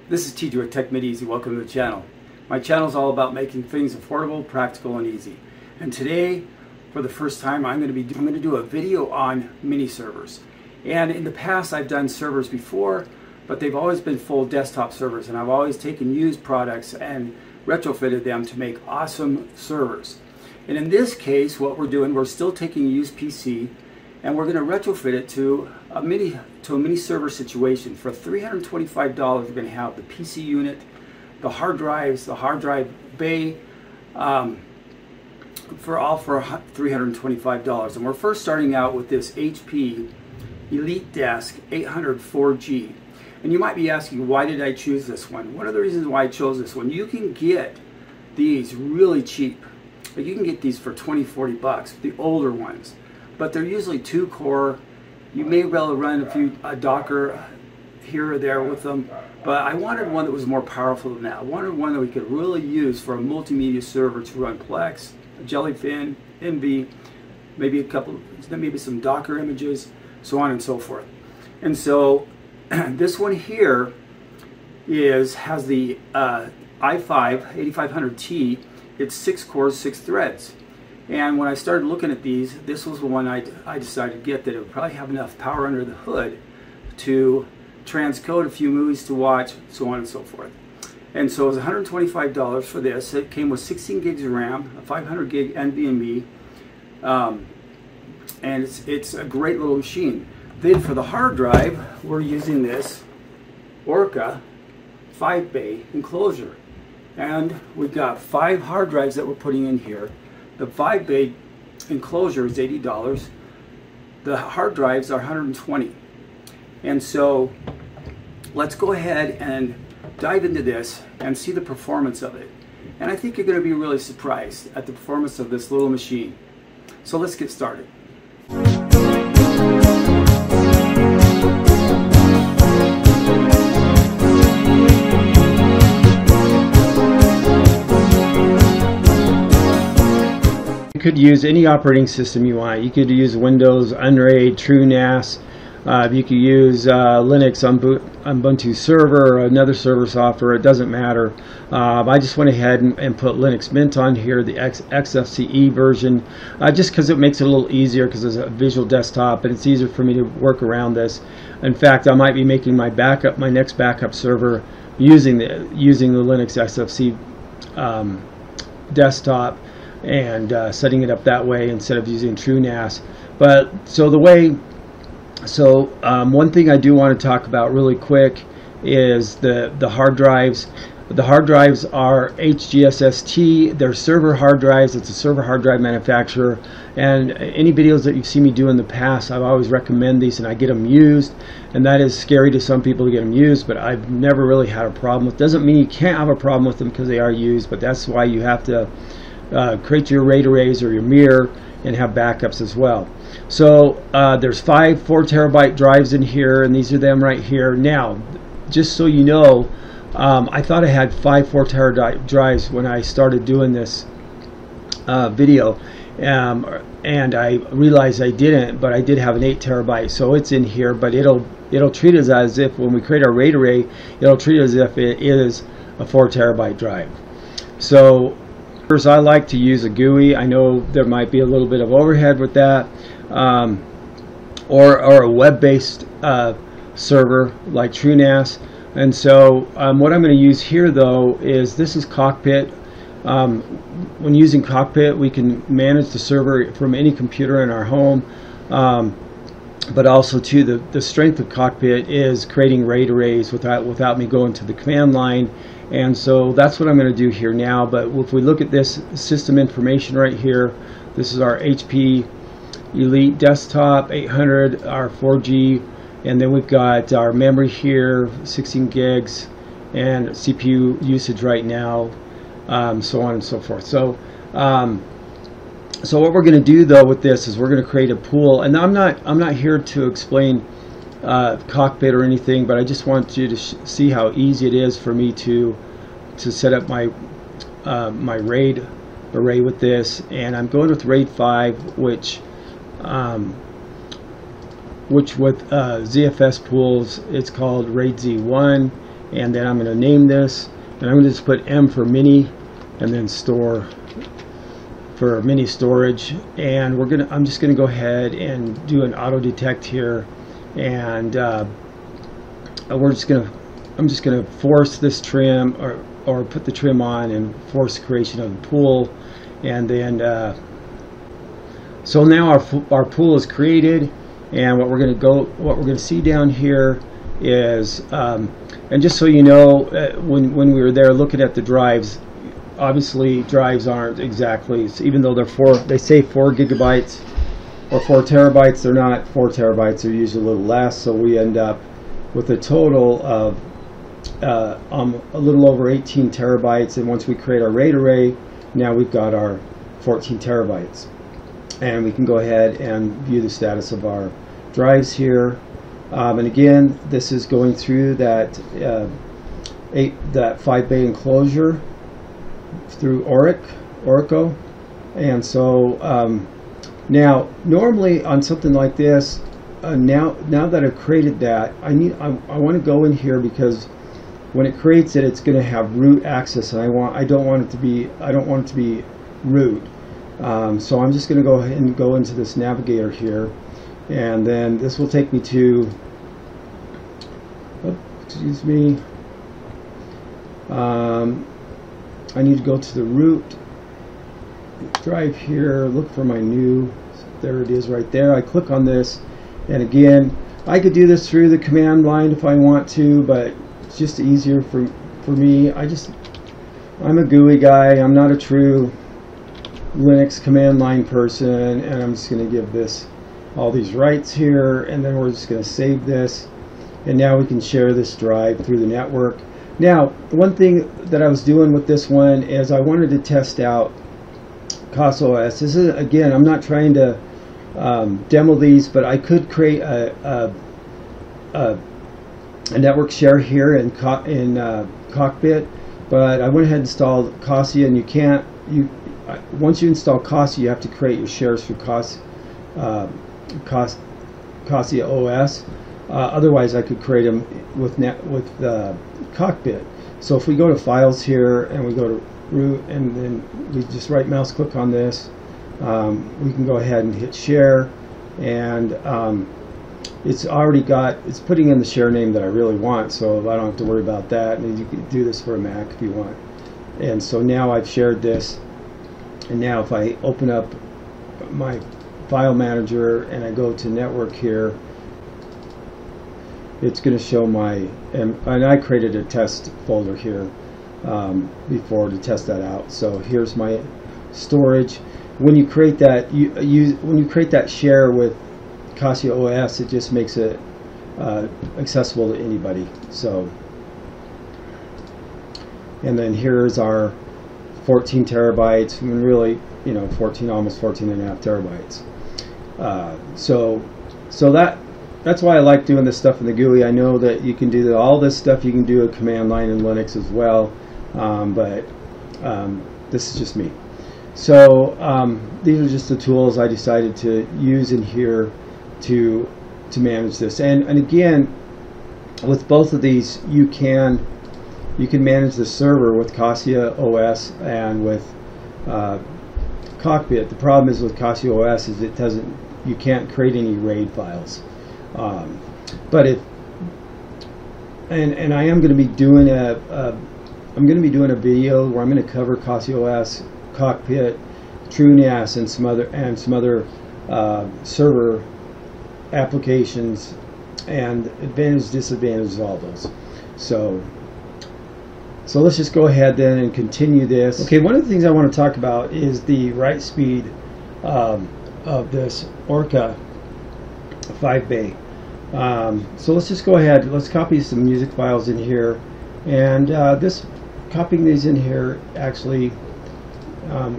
This is TJ with Tech Made Easy. Welcome to the channel. My channel is all about making things affordable, practical, and easy. And today, for the first time, I'm going to do a video on mini servers. And in the past, I've done servers before, but they've always been full desktop servers, and I've always taken used products and retrofitted them to make awesome servers. And in this case, what we're doing, we're still taking a used PC, and we're going to retrofit it to a mini server situation. For $325, we're going to have the PC unit, the hard drives, the hard drive bay, for $325. And we're first starting out with this HP Elite Desk 800 4G. And you might be asking, why did I choose this one? One of the reasons why I chose this one, you can get these really cheap. Like you can get these for 20, 40 bucks, the older ones. But they're usually 2-core. You may be able to run a Docker here or there with them, but I wanted one that was more powerful than that. I wanted one that we could really use for a multimedia server to run Plex, Jellyfin, NV, maybe some Docker images, so on and so forth. And so this one here has the i5 8500T. It's 6 cores, 6 threads. And when I started looking at these, this was the one I decided to get, that it would probably have enough power under the hood to transcode a few movies to watch, so on and so forth. And so it was $125 for this. It came with 16 gigs of RAM, a 500 gig NVMe, and it's a great little machine. Then for the hard drive, we're using this Orca 5-bay enclosure. And we've got 5 hard drives that we're putting in here. The 5-bay enclosure is $80. The hard drives are $120. And so let's go ahead and dive into this and see the performance of it. And I think you're going to be really surprised at the performance of this little machine. So let's get started. You could use any operating system you want. You could use Windows, Unraid, TrueNAS. You could use Linux, Ubuntu server, or another server software. It doesn't matter. I just went ahead and put Linux Mint on here, the XFCE version, just because it makes it a little easier, because it's a visual desktop and it's easier for me to work around this. In fact, I might be making my next backup server using the Linux XFCE desktop, and setting it up that way instead of using TrueNAS. But one thing I do want to talk about really quick is the hard drives. The hard drives are HGSST. They're server hard drives. It's a server hard drive manufacturer. And any videos that you've seen me do in the past, I've always recommend these, and I get them used. And that is scary to some people to get them used, but I've never really had a problem with. Doesn't mean you can't have a problem with them because they are used, but that's why you have to create your RAID arrays or your mirror and have backups as well. So there's 5 4-terabyte drives in here, and these are them right here. Now, just so you know, I thought I had 5 4-terabyte drives when I started doing this video, and I realized I didn't, but I did have an 8-terabyte, so it's in here. But it'll treat it as if, when we create our RAID array, it'll treat it as if it is a 4-terabyte drive. So I like to use a GUI. I know there might be a little bit of overhead with that, or a web-based server like TrueNAS. And so what I'm going to use here, though, is this is Cockpit. When using Cockpit, we can manage the server from any computer in our home, but also too, the strength of Cockpit is creating RAID arrays without me going to the command line. And so that's what I'm going to do here now. But if we look at this system information right here, this is our HP Elite Desktop 800, our 4G, and then we've got our memory here, 16 gigs, and CPU usage right now, so on and so forth. So what we're going to do, though, with this is we're going to create a pool. And I'm not here to explain Cockpit or anything, but I just want you to see how easy it is for me to set up my my RAID array with this. And I'm going with RAID 5, which with ZFS pools, it's called RAID Z1, and then I'm going to name this, and I'm going to just put M for mini, and then store for mini storage. And I'm just going to go ahead and do an auto detect here, and I'm just going to force this trim, or put the trim on and force creation of the pool. And then so now our pool is created, and what we're going to see down here is and just so you know, when we were there looking at the drives, obviously drives aren't exactly, even though they say 4 gigabytes or 4 terabytes, they're not 4 terabytes, they're usually a little less. So we end up with a total of a little over 18 terabytes, and once we create our RAID array, now we've got our 14 terabytes, and we can go ahead and view the status of our drives here. And again, this is going through that 5 Bay Enclosure through Oracle. And so now normally on something like this, now that I've created that, I want to go in here, because when it creates it, it's going to have root access, and I don't want it to be root. So I'm just going to go ahead and go into this navigator here, and then this will take me to, excuse me, I need to go to the root drive here, look for my new, there it is right there. I click on this, and again, I could do this through the command line if I want to, but it's just easier for me. I'm a GUI guy, I'm not a true Linux command line person, and I'm just going to give this all these rights here, and then we're just going to save this, and now we can share this drive through the network. Now, one thing that I was doing with this one is I wanted to test out COS. This is, again, I'm not trying to demo these, but I could create a network share here in Cockpit, but I went ahead and installed COSIA, and once you install COSIA, you have to create your shares for COSIA OS. Otherwise, I could create them with Cockpit. So if we go to Files here, and we go to Root, and then we just right mouse click on this, we can go ahead and hit Share, and it's putting in the share name that I really want, so I don't have to worry about that. And you can do this for a Mac if you want. And so now I've shared this, and now if I open up my file manager and I go to network here, it's going to show my, and I created a test folder here before to test that out. So here's my storage. When you create that, when you create that share with COSIA OS, it just makes it accessible to anybody. So, and then here's our 14 terabytes, and really, almost 14 and a half terabytes. So that's why I like doing this stuff in the GUI. I know that you can do all this stuff, you can do a command line in Linux as well, but this is just me. So these are just the tools I decided to use in here to manage this. And again, with both of these, you can manage the server with COSIA OS and with Cockpit. The problem is with COSIA OS is you can't create any RAID files. But and I am going to be doing a video where I'm going to cover COSIA OS, Cockpit, TrueNAS, and some other server applications, and advantages, disadvantages, all those. So let's just go ahead then and continue this. Okay, one of the things I want to talk about is the write speed of this Orca 5 Bay. So let's just go ahead, let's copy some music files in here, and copying these in here actually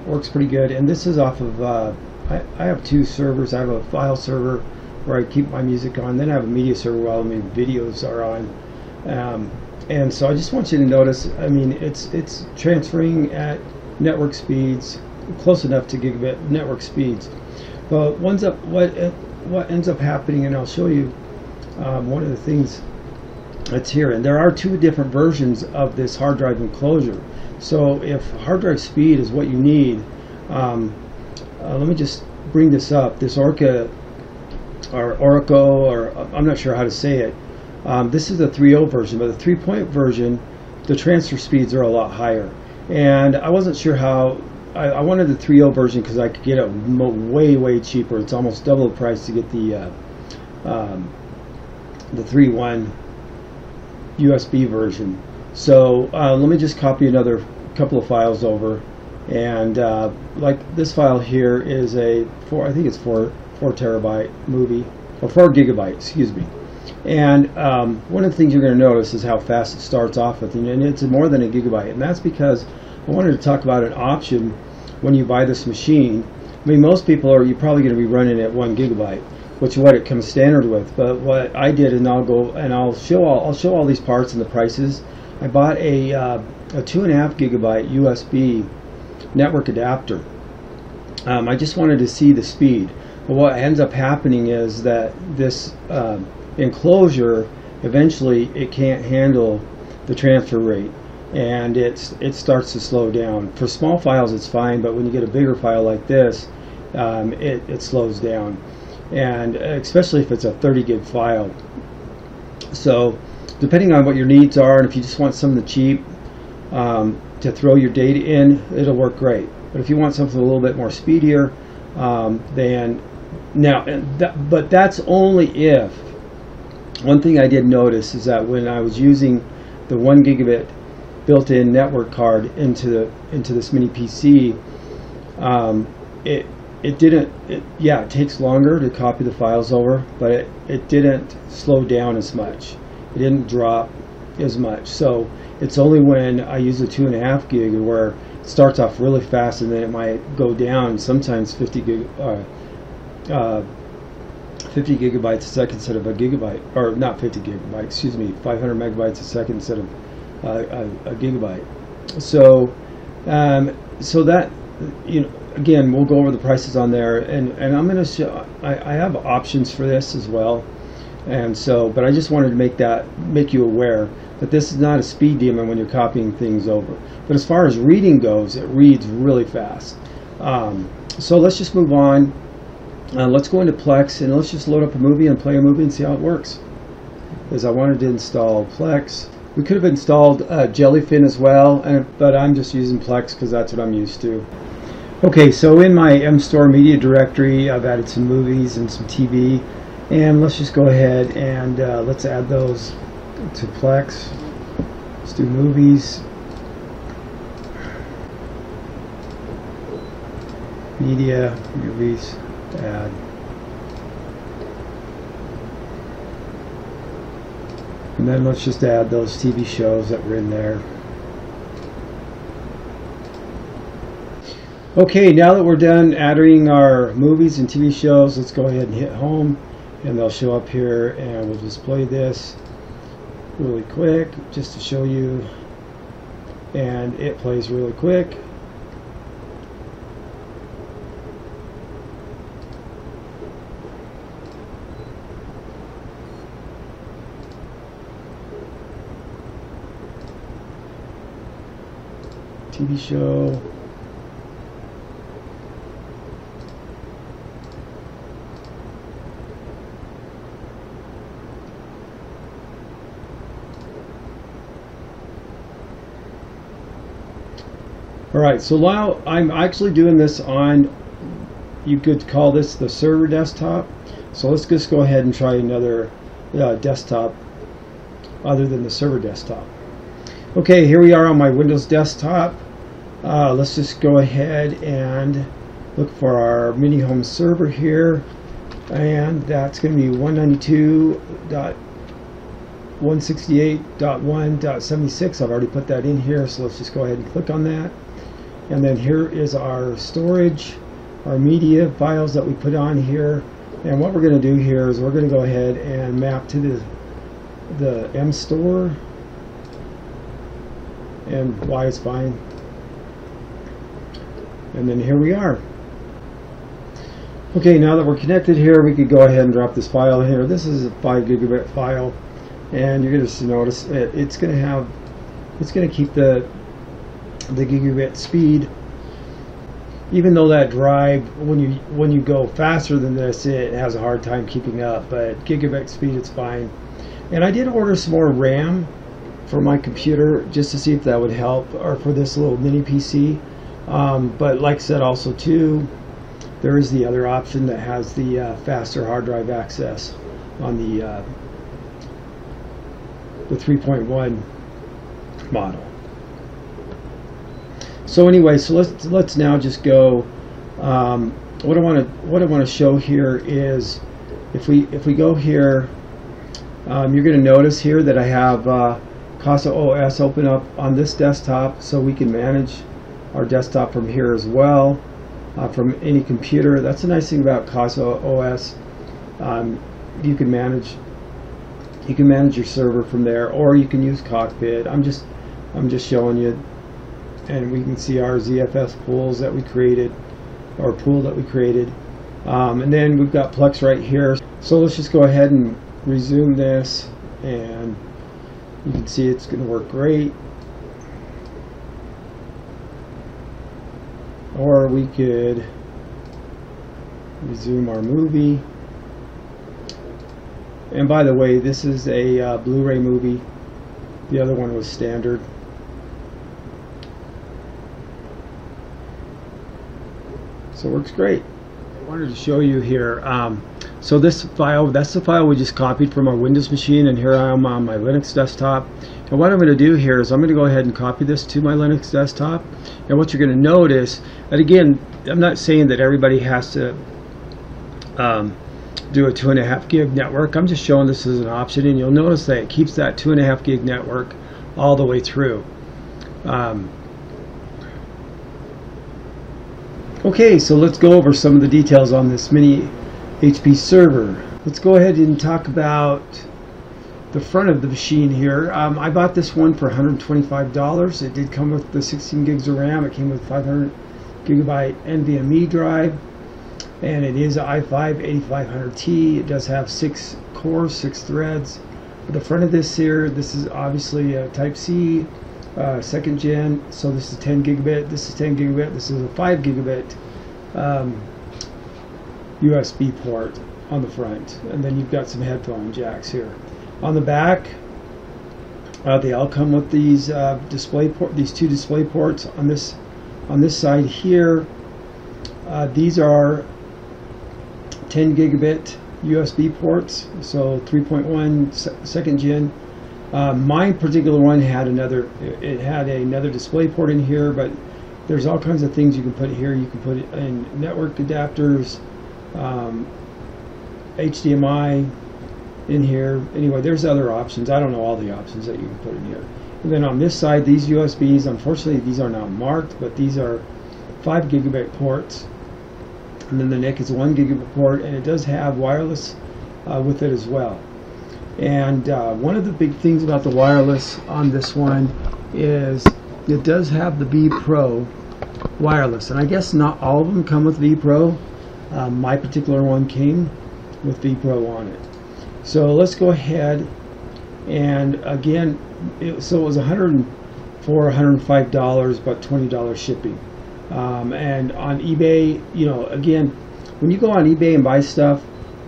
works pretty good. And this is off of I have two servers. I have a file server where I keep my music on, then I have a media server where all my videos are on, and so I just want you to notice, I mean, it's transferring at network speeds close enough to gigabit network speeds, but what ends up happening, and I'll show you one of the things it's here, and there are two different versions of this hard drive enclosure. So if hard drive speed is what you need, let me just bring this up. This Orca or Oraco, or I'm not sure how to say it. This is the 3.0 version, but the 3.0 version, the transfer speeds are a lot higher. And I wasn't sure how. I wanted the 3.0 version because I could get it way cheaper. It's almost double the price to get the 3.1 USB version. So let me just copy another couple of files over, and like this file here is I think it's 4 terabyte movie, or 4 gigabyte, excuse me. And one of the things you're going to notice is how fast it starts off with, and it's more than a gigabyte, and that's because I wanted to talk about an option when you buy this machine. I mean, most people you're probably going to be running at 1 gigabyte, which is what it comes standard with. But what I did, and I'll show all these parts and the prices. I bought a 2.5 gigabyte USB network adapter. I just wanted to see the speed. But what ends up happening is that this enclosure, eventually it can't handle the transfer rate, and it starts to slow down. For small files it's fine, but when you get a bigger file like this, it slows down, and especially if it's a 30 gig file. So depending on what your needs are, and if you just want something cheap to throw your data in, it'll work great. But if you want something a little bit more speedier, but that's only if. One thing I did notice is that when I was using the 1 gigabit built-in network card into this mini PC, it takes longer to copy the files over, but it didn't slow down as much. It didn't drop as much. So it's only when I use the 2.5 gig where it starts off really fast, and then it might go down sometimes 50 gigabytes a second instead of a gigabyte, or not 50 gigabytes, excuse me, 500 megabytes a second instead of a gigabyte. So so that, again, we'll go over the prices on there, and I'm going to show. I have options for this as well, and so, but I just wanted to make you aware that this is not a speed demon when you're copying things over. But as far as reading goes, it reads really fast. So let's just move on. Let's go into Plex, and let's just load up a movie and play a movie and see how it works. Because I wanted to install Plex. We could have installed Jellyfin as well, but I'm just using Plex because that's what I'm used to. Okay, so in my MStore media directory, I've added some movies and some TV, and let's just go ahead and let's add those to Plex. Let's do movies, media, movies, add. And then let's just add those TV shows that were in there. Okay, now that we're done adding our movies and TV shows, let's go ahead and hit home, and they'll show up here, and we'll just play this really quick just to show you, and it plays really quick. TV show. Alright, so now I'm actually doing this on, you could call this the server desktop. So let's just go ahead and try another desktop other than the server desktop. Okay, here we are on my Windows desktop. Let's just go ahead and look for our mini home server here, and that's going to be 192.168.1.76. I've already put that in here, so let's just go ahead and click on that. And then here is our storage, our media files that we put on here. And what we're going to do here is we're going to go ahead and map to the MStore, and Y is fine. And then here we are. Okay, now that we're connected here, we could go ahead and drop this file here. This is a 5 gigabit file. and you're going to notice it's going to keep the gigabit speed. Even though that drive, when you go faster than this, it has a hard time keeping up, but gigabit speed, it's fine. And I did order some more RAM for my computer just to see if that would help, or for this little mini PC. But like I said, also too, there is the other option that has the faster hard drive access on the 3.1 model. So anyway, so let's now just go. What I want to show here is if we go here, you're going to notice here that I have Casa OS open up on this desktop, so we can manage our desktop from here as well, from any computer. That's the nice thing about Casa OS. You can manage your server from there, or you can use Cockpit. I'm just showing you. And we can see our ZFS pools that we created, or pool that we created. And then we've got Plex right here. So let's just go ahead and resume this, and you can see it's going to work great. Or we could resume our movie. And by the way, this is a Blu-ray movie. The other one was standard. So it works great. I wanted to show you here. So this file, that's the file we just copied from our Windows machine, and here I am on my Linux desktop. And what I'm going to do here is I'm going to go ahead and copy this to my Linux desktop. And what you're going to notice, and again, I'm not saying that everybody has to do a 2.5 gig network. I'm just showing this as an option, and you'll notice that it keeps that 2.5 gig network all the way through. Okay, so let's go over some of the details on this mini HP server. Let's go ahead and talk about the front of the machine here. I bought this one for $125. It did come with the 16 gigs of RAM. It came with 500 gigabyte NVMe drive, and it is an i5-8500T. It does have 6 cores, 6 threads. At the front of this here, this is obviously a Type-C. Second gen, so this is 10 gigabit, this is 10 gigabit, this is a 5 gigabit USB port on the front, and then you've got some headphone jacks here. On the back, they all come with these these two display ports. On this side here, these are 10 gigabit USB ports, so 3.1 second gen. My particular one had another display port in here, but there's all kinds of things you can put here. You can put it in network adapters, HDMI in here. Anyway, there's other options. I don't know all the options that you can put in here. And then on this side, these USBs, unfortunately these are not marked, but these are 5 gigabit ports. And then the NIC is a 1 gigabit port, and it does have wireless with it as well. And one of the big things about the wireless on this one is it does have the V Pro wireless, and I guess not all of them come with V Pro. My particular one came with V Pro on it. So let's go ahead, and again, so it was $104, $105, but $20 shipping. And on eBay, you know, again, when you go on eBay and buy stuff,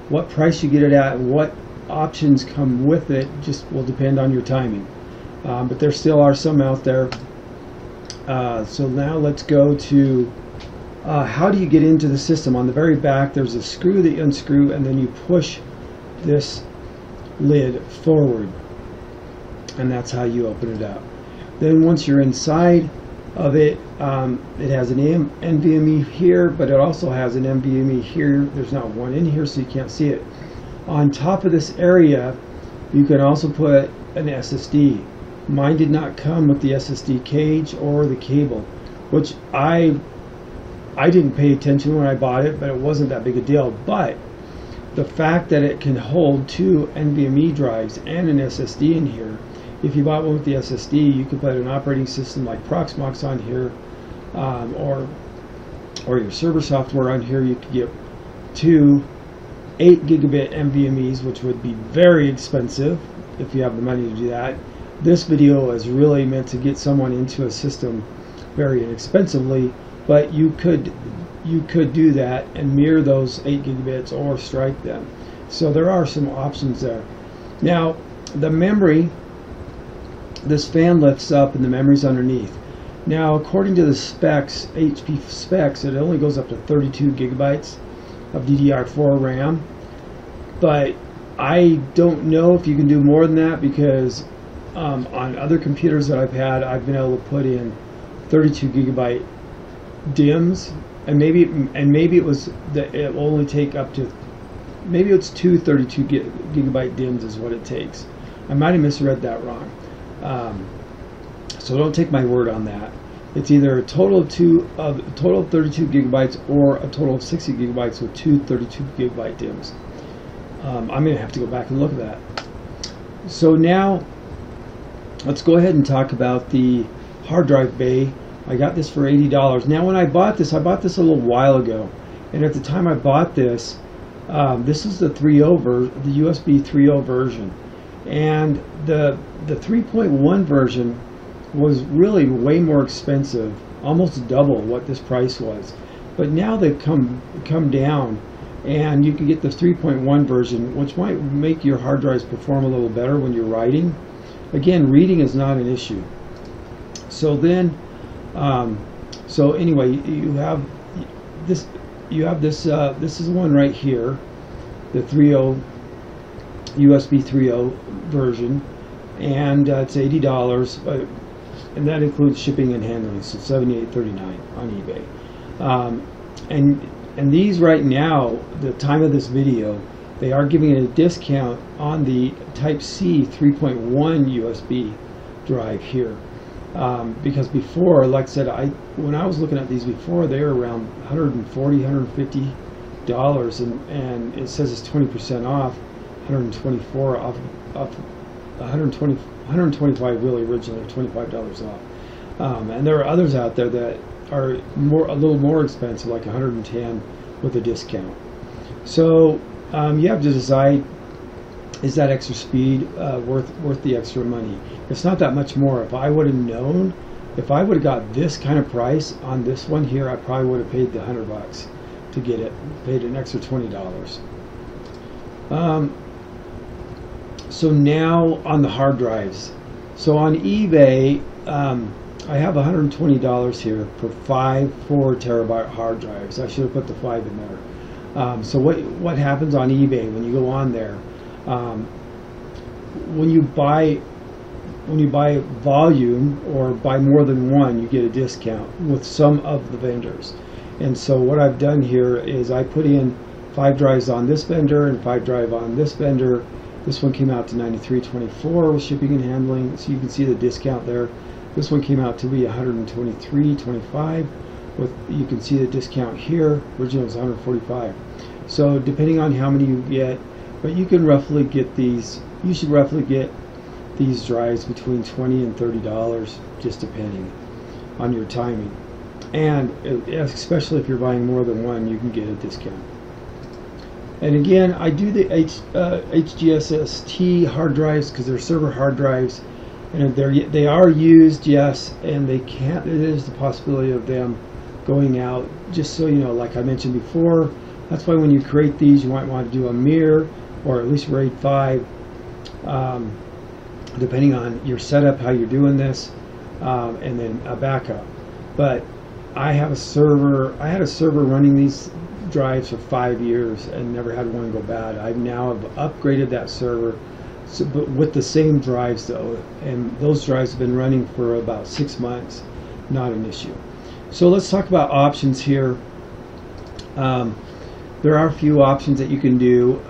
what price you get it at and what options come with it just will depend on your timing, but there still are some out there. So now let's go to how do you get into the system. On the very back there's a screw that you unscrew, and then you push this lid forward, and that's how you open it up. Then once you're inside of it, it has an NVMe here, but it also has an NVMe here. There's not one in here, so you can't see it. On top of this area, you can also put an SSD. Mine did not come with the SSD cage or the cable, which I didn't pay attention when I bought it, but it wasn't that big a deal. But the fact that it can hold 2 NVMe drives and an SSD in here, if you bought one with the SSD, you could put an operating system like Proxmox on here, or your server software on here. You could get 2 8 gigabit NVMe's, which would be very expensive, if you have the money to do that. This video is really meant to get someone into a system very inexpensively, but you could do that and mirror those 8 gigabits or strike them. So there are some options there. Now the memory, this fan lifts up and the memory's underneath. Now according to the specs, HP specs, it only goes up to 32 gigabytes of DDR4 RAM, but I don't know if you can do more than that, because on other computers that I've had, I've been able to put in 32 gigabyte DIMMs, and maybe it was that it will only take up to, maybe it's 32 gigabyte DIMMs is what it takes. I might have misread that wrong, so don't take my word on that. It's either a total of 32 gigabytes or a total of 60 gigabytes with 32 gigabyte DIMMs. I'm going to have to go back and look at that. So now let's go ahead and talk about the hard drive bay. I got this for $80. Now when I bought this a little while ago, and at the time I bought this, this is the the USB 3.0 version, and the 3.1 version was really way more expensive, almost double what this price was. But now they've come down, and you can get the 3.1 version, which might make your hard drives perform a little better when you're writing. Again, reading is not an issue. So then, so anyway, you have this. This is one right here, the 3.0 USB 3.0 version, and it's $80, and that includes shipping and handling, so $78.39 on eBay. And these right now, the time of this video, they are giving a discount on the Type-C 3.1 USB drive here. Because before, like I said, when I was looking at these before, they were around $140, $150, and it says it's 20% off, 124 off 125 really originally, $25 off. And there are others out there that are a little more expensive, like 110 with a discount. So you have to decide, is that extra speed worth the extra money? It's not that much more. If I would have known, if I would have got this kind of price on this one here, I probably would have paid the $100 to get it, paid an extra $20. So now on the hard drives. So on eBay, I have $120 here for 5 4 terabyte hard drives. I should have put the 5 in there. So what happens on eBay when you go on there? When you buy volume or buy more than one, you get a discount with some of the vendors. And so what I've done here is I put in 5 drives on this vendor and 5 drive on this vendor. This one came out to $93.24 with shipping and handling, so you can see the discount there. This one came out to be $123.25 with, you can see the discount here. Originally was $145. So depending on how many you get, but you can roughly get these, you should roughly get these drives between $20 and $30, just depending on your timing. And especially if you're buying more than one, you can get a discount. And again, I do the HGSST hard drives because they're server hard drives, and they are used, yes, and they can't. There is the possibility of them going out. Just so you know, like I mentioned before, that's why when you create these, you might want to do a mirror or at least RAID 5, depending on your setup, how you're doing this, and then a backup. But I have a server. I had a server running these drives for 5 years and never had one go bad. I now have upgraded that server, but with the same drives though, and those drives have been running for about 6 months. Not an issue. So let's talk about options here. There are a few options that you can do.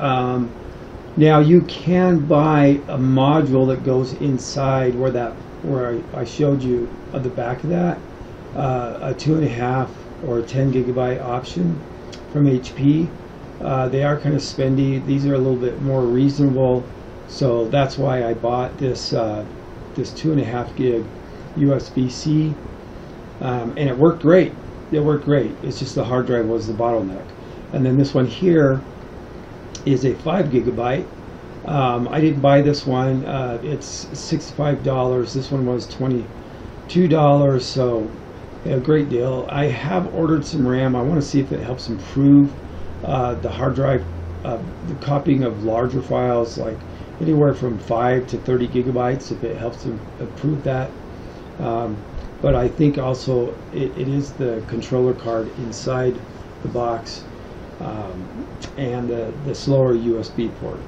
Now you can buy a module that goes inside where I showed you at the back of that, a 2.5 or 10 gigabyte option from HP. They are kind of spendy. These are a little bit more reasonable, so that's why I bought this this 2.5 gig USB-C, and it worked great. It worked great. It's just the hard drive was the bottleneck. And then this one here is a 5 gigabyte. I didn't buy this one. It's $65. This one was $22, so a great deal. I have ordered some RAM. I want to see if it helps improve the hard drive, the copying of larger files, like anywhere from 5 to 30 gigabytes, if it helps improve that. But I think also it is the controller card inside the box, and the slower USB port.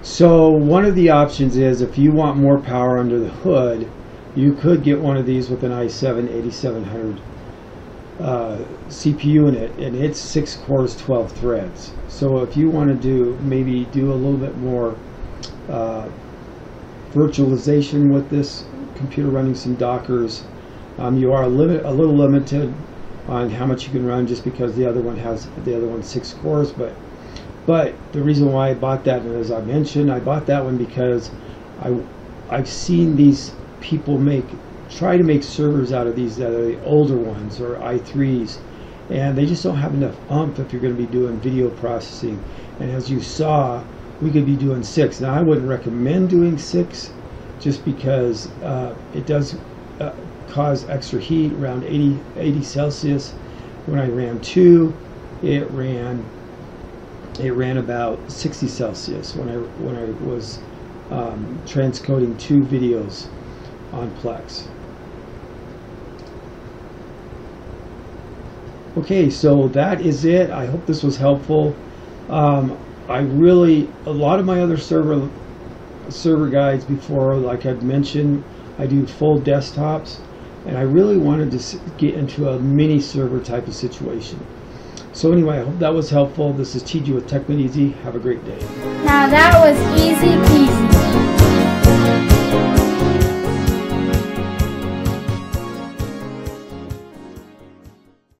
So one of the options is, if you want more power under the hood, you could get one of these with an i7-8700 CPU in it, and it's 6 cores, 12 threads. So if you want to maybe do a little bit more virtualization with this computer running some Dockers, you are a little limited on how much you can run, just because the other one's 6 cores. But the reason why I bought that, and as I mentioned, I bought that one because I've seen these people try to make servers out of these that are the older ones, or i3s, and they just don't have enough oomph if you're going to be doing video processing. And as you saw, we could be doing 6. Now I wouldn't recommend doing 6, just because it does cause extra heat around 80 Celsius. When I ran 2, it ran about 60 Celsius when I was transcoding 2 videos on Plex. Okay, so that is it. I hope this was helpful. A lot of my other server guides before, like I've mentioned, I do full desktops, and I really wanted to get into a mini server type of situation. So anyway, I hope that was helpful. This is TG with Tech Made Easy. Have a great day. Now that was easy peasy.